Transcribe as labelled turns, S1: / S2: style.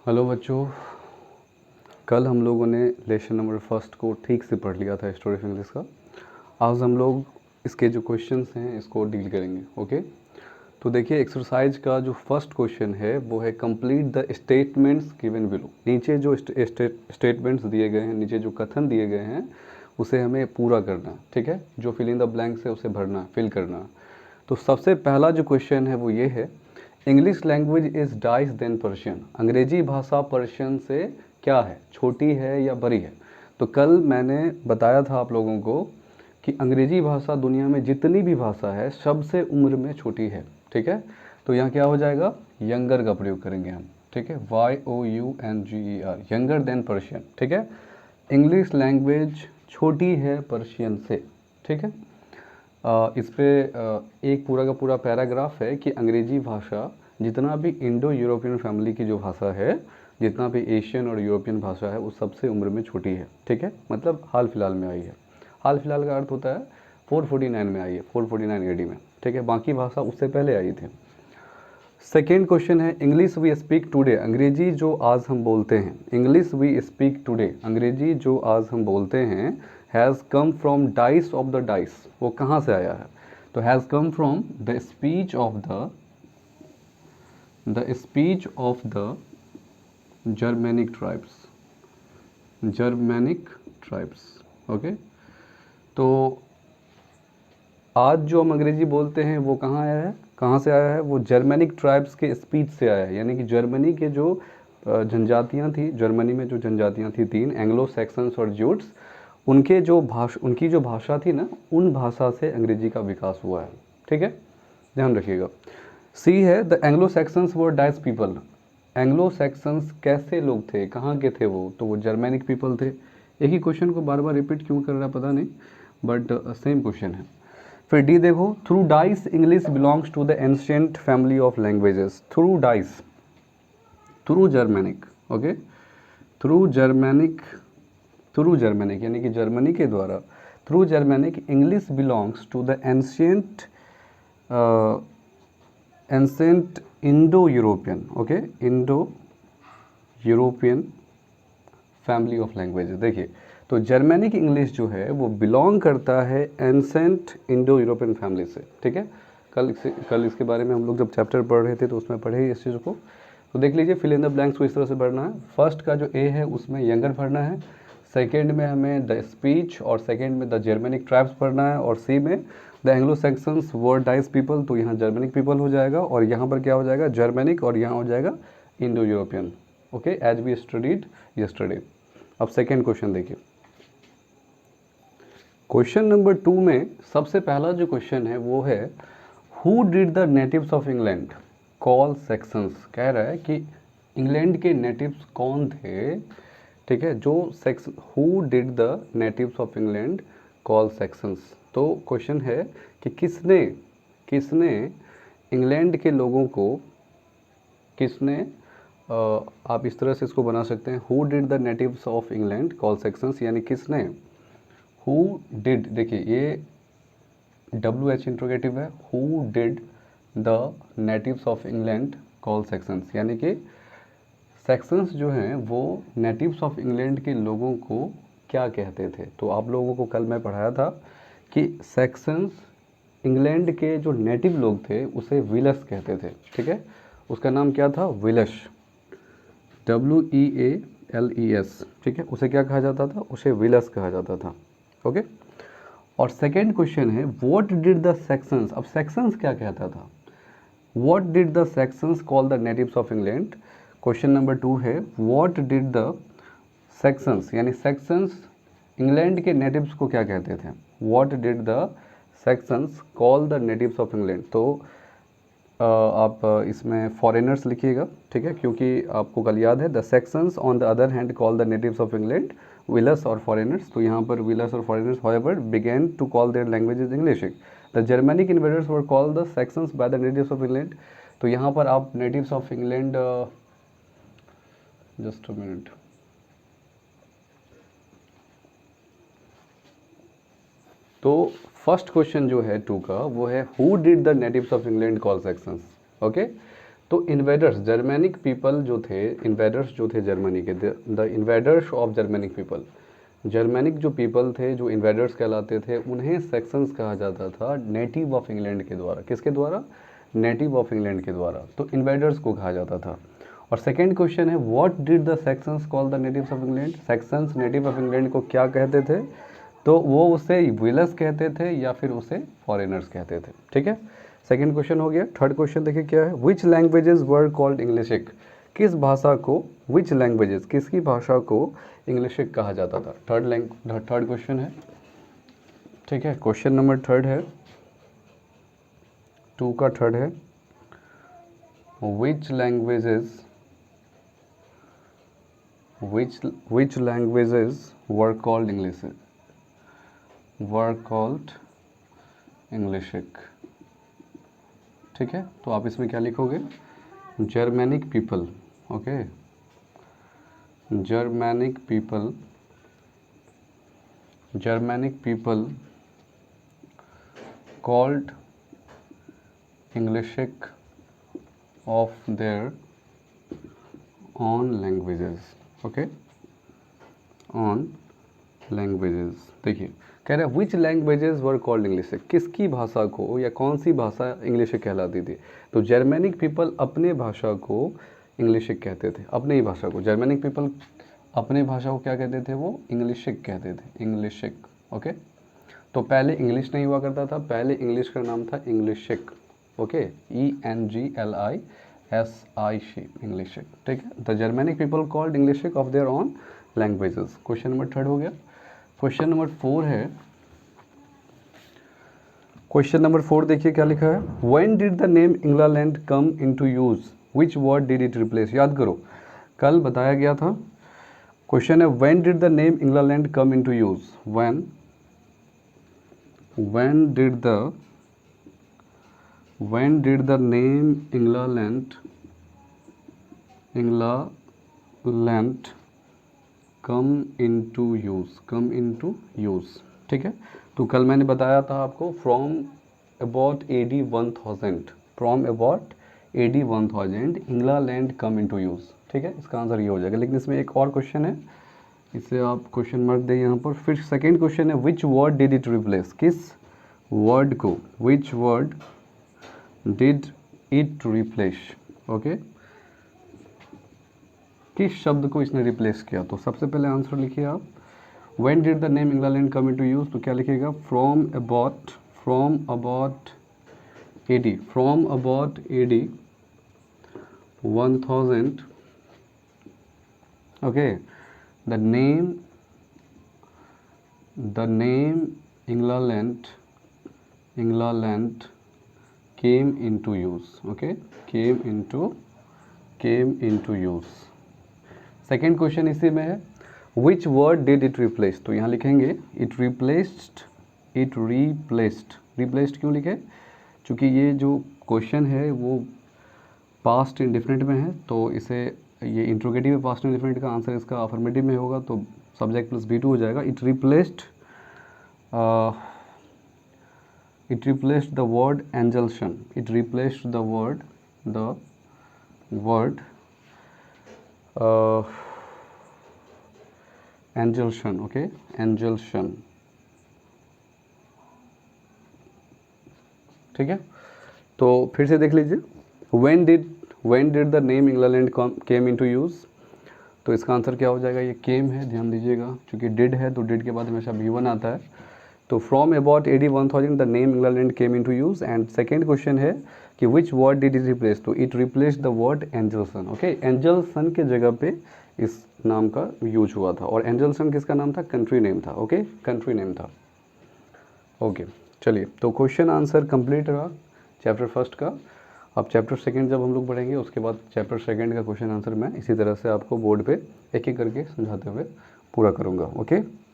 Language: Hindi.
S1: हेलो बच्चों, कल हम लोगों ने लेसन नंबर फर्स्ट को ठीक से पढ़ लिया था हिस्टोरी ऑफ इंग्लिश का। आज हम लोग इसके जो क्वेश्चंस हैं इसको डील करेंगे। ओके, तो देखिए एक्सरसाइज का जो फर्स्ट क्वेश्चन है वो है complete the statements given below. नीचे जो स्टेटमेंट्स दिए गए हैं, नीचे जो कथन दिए गए हैं उसे हमें पूरा करना है। ठीक है, जो फिल इन द ब्लैंक्स है उसे भरना, फिल करना। तो सबसे पहला जो क्वेश्चन है वो ये है, English language is dice then Persian. अंग्रेजी भाषा पर्शियन से क्या है, छोटी है या बड़ी है। तो कल मैंने बताया था आप लोगों को कि अंग्रेजी भाषा दुनिया में जितनी भी भाषा है सबसे उम्र में छोटी है। ठीक है, तो यहाँ क्या हो जाएगा, यंगर का प्रयोग करेंगे हम। ठीक है, YOUNGER, यंगर देन पर्शियन। ठीक है, इंग्लिश लैंग्वेज छोटी है पर्शियन से। ठीक है, इस पे एक पूरा का पूरा पैराग्राफ है कि अंग्रेजी भाषा जितना भी इंडो यूरोपियन फैमिली की जो भाषा है, जितना भी एशियन और यूरोपियन भाषा है, उस सबसे उम्र में छोटी है। ठीक है, मतलब हाल फिलहाल में आई है। हाल फिलहाल का अर्थ होता है 449 में आई है, 449 AD में। ठीक है, बाकी भाषा उससे पहले आई थी। सेकेंड क्वेश्चन है, इंग्लिश वी स्पीक टुडे। अंग्रेजी जो आज हम बोलते हैं, इंग्लिश वी स्पीक टुडे, अंग्रेजी जो आज हम बोलते हैं, has come from dice of the dice. वो कहाँ से आया है, तो has come from the speech of the Germanic tribes, Germanic tribes. Okay, तो आज जो हम अंग्रेजी बोलते हैं वो कहाँ आया है, कहाँ से आया है, वो जर्मेनिक ट्राइब्स के स्पीच से आया है। यानी कि जर्मनी के जो जनजातियाँ थी, जर्मनी में जो जनजातियाँ थी तीन, एंग्लो सैक्सन्स और ज्यूट्स, उनकी जो भाषा थी ना, उन भाषा से अंग्रेजी का विकास हुआ है। ठीक है, ध्यान रखिएगा। सी है, the Anglo Saxons were dice people. Anglo Saxons कैसे लोग थे, कहाँ के थे वो, तो वो जर्मेनिक पीपल थे। एक ही क्वेश्चन को बार बार रिपीट क्यों कर रहा है पता नहीं, बट सेम क्वेश्चन है। फिर डी देखो, through dice English belongs to the ancient family of languages. Through dice, through Germanic. Okay, through Germanic, through Germanic यानी कि जर्मनी के द्वारा, through Germanic English belongs to the ancient ancient Indo European. Okay, Indo European family of languages. देखिए, तो जर्मेनिक इंग्लिश जो है वो बिलोंग करता है एंसेंट इंडो यूरोपियन फैमिली से। ठीक है, कल इसके बारे में हम लोग जब चैप्टर पढ़ रहे थे तो उसमें पढ़े ही इस चीज़ को। तो देख लीजिए, फिल इन द ब्लैंक्स को इस तरह से भरना है। फर्स्ट का जो ए है उसमें यंगर भरना है, सेकेंड में हमें द स्पीच और सेकेंड में द जर्मेनिक ट्राइब्स पढ़ना है, और सी में the Anglo Saxons were dice people. तो यहाँ जर्मेनिक पीपल हो जाएगा, और यहाँ पर क्या हो जाएगा, जर्मेनिक, और यहाँ हो जाएगा Indo European. Okay, as we studied yesterday. अब सेकेंड क्वेश्चन देखिए। क्वेश्चन नंबर 2 में सबसे पहला जो क्वेश्चन है वो है, who did the natives of England call Saxons. कह रहा है कि इंग्लैंड के नेटिव्स कौन थे। ठीक है, जो section, who did the natives of England call sections. तो क्वेश्चन है कि किसने किसने इंग्लैंड के लोगों को, किसने आप इस तरह से इसको बना सकते हैं, who did the natives of England call sections, यानी किसने, हु डिड, देखिए ये WH इंट्रोगेटिव है, who did the natives of England call sections, यानी कि सेक्शंस जो हैं वो नेटिव्स ऑफ इंग्लैंड के लोगों को क्या कहते थे। तो आप लोगों को कल मैं पढ़ाया था कि सेक्शंस, इंग्लैंड के जो नेटिव लोग थे उसे विलस कहते थे। ठीक है, उसका नाम क्या था, विलश, WEALES। ठीक है, उसे क्या कहा जाता था, उसे विलस कहा जाता था। ओके, और सेकेंड क्वेश्चन है, व्हाट डिड द सेक्शंस। अब सेक्शंस क्या कहता था, what did the sections call the natives of England. Question number 2 है, व्हाट डिड द सेक्शंस, यानी सेक्शंस इंग्लैंड के नेटिव्स को क्या कहते थे, what did the sections call the natives of England. तो आप इसमें फॉरेनर्स लिखिएगा। ठीक है, क्योंकि आपको कल याद है, the sections on the other hand call the natives of England villous और फॉरेनर्स। तो यहाँ पर विलस और foreigners however began to call their languages English. The Germanic invaders were called the Saxons by the natives of England. तो यहाँ पर आप natives of England, just a minute, तो फर्स्ट क्वेश्चन जो है 2 का वो है, who did the natives of England call sections. Okay, तो इन्वेडर्स जर्मनिक पीपल जो थे, इन्वेडर्स जो थे जर्मनी के, the invaders of Germanic people, Germanic जो पीपल थे जो इन्वेडर्स कहलाते थे, उन्हें सेक्शंस कहा जाता था नेटिव ऑफ इंग्लैंड के द्वारा। किसके द्वारा? नेटिव ऑफ इंग्लैंड के द्वारा, तो इन्वेडर्स को कहा जाता था। और सेकंड क्वेश्चन है what did the sections call the natives of England, sections native of England को क्या कहते थे? तो वो उसे विलर्स कहते थे या फिर उसे फॉरेनर्स कहते थे। ठीक है, सेकंड क्वेश्चन हो गया। थर्ड क्वेश्चन देखिए क्या है, विच लैंग्वेजेस वर कॉल्ड इंग्लिशिक, किस भाषा को, विच लैंग्वेजेस, किसकी भाषा को इंग्लिशिक कहा जाता था? थर्ड क्वेश्चन है। ठीक है, क्वेश्चन नंबर थर्ड है, 2 का थर्ड है, which languages were called Englishik? ठीक है, तो आप इसमें क्या लिखोगे? Germanic people, okay, Germanic people called Englishik of their own languages, okay, on languages। देखिए कह रहे हैं विच लैंग्वेजेस वर कॉल्ड इंग्लिशिक, किसकी भाषा को या कौन सी भाषा इंग्लिशिक कहलाती थी? तो जर्मनिक पीपल अपने भाषा को इंग्लिशिक कहते थे, अपने ही भाषा को। जर्मनिक पीपल अपने भाषा को क्या कहते थे? वो इंग्लिशिक कहते थे, इंग्लिशिक, ओके। तो पहले इंग्लिश नहीं हुआ करता था, पहले इंग्लिश का नाम था इंग्लिशिक, ओके, ENGLISHIC, इंग्लिशिक। ठीक है, the Germanic people called Englisc of their own languages. Question number third हो गया। क्वेश्चन नंबर 4 है, क्वेश्चन नंबर 4 देखिए क्या लिखा है, when did the name England come into use, which word did it replace? याद करो कल बताया गया था। क्वेश्चन है when did the name England come into use, when did the name England come into use? ठीक है, तो कल मैंने बताया था आपको from about AD 1000 England come into use. ठीक है, इसका आंसर ये हो जाएगा। लेकिन इसमें एक और क्वेश्चन है, इसे आप क्वेश्चन मार्क दें यहाँ पर। फिर सेकेंड क्वेश्चन है विच वर्ड डिड इट रिप्लेस, किस वर्ड को, विच word did it replace, okay, किस शब्द को इसने रिप्लेस किया? तो सबसे पहले आंसर लिखिए आप, when did the name England come into use, तो क्या लिखिएगा? From about AD 1000, okay, the name England came into use, okay, came into use। Second question इसी में है, विच वर्ड डिड इट रिप्लेस, तो यहाँ लिखेंगे इट रिप्लेस्ड क्यों लिखे? क्योंकि ये जो क्वेश्चन है वो पास्ट इंडेफिनिट में है, तो इसे ये इंट्रोगेटिव है, पास्ट इंडेफिनिट का आंसर इसका अफर्मेटिव में होगा, तो सब्जेक्ट प्लस B2 हो जाएगा। It replaced the word angulation, it replaced the word angulation, okay, angulation। ठीक है, तो फिर से देख लीजिए, when did the name England came into use, तो इसका आंसर क्या हो जाएगा? ये came है, ध्यान दीजिएगा, क्योंकि did है तो did के बाद हमेशा V1 आता है। तो from about AD 1000 the name England came into use. And second question है कि which word did it replace, तो it replace the word Angelcynn, okay, Angelcynn के जगह पे इस नाम का यूज हुआ था। और एंजलसन किसका नाम था? कंट्री नेम था, ओके, कंट्री नेम था, ओके। चलिए, तो क्वेश्चन आंसर कंप्लीट रहा चैप्टर फर्स्ट का। अब चैप्टर सेकंड जब हम लोग पढ़ेंगे उसके बाद चैप्टर सेकंड का क्वेश्चन आंसर मैं इसी तरह से आपको बोर्ड पे एक एक करके समझाते हुए पूरा करूँगा, ओके।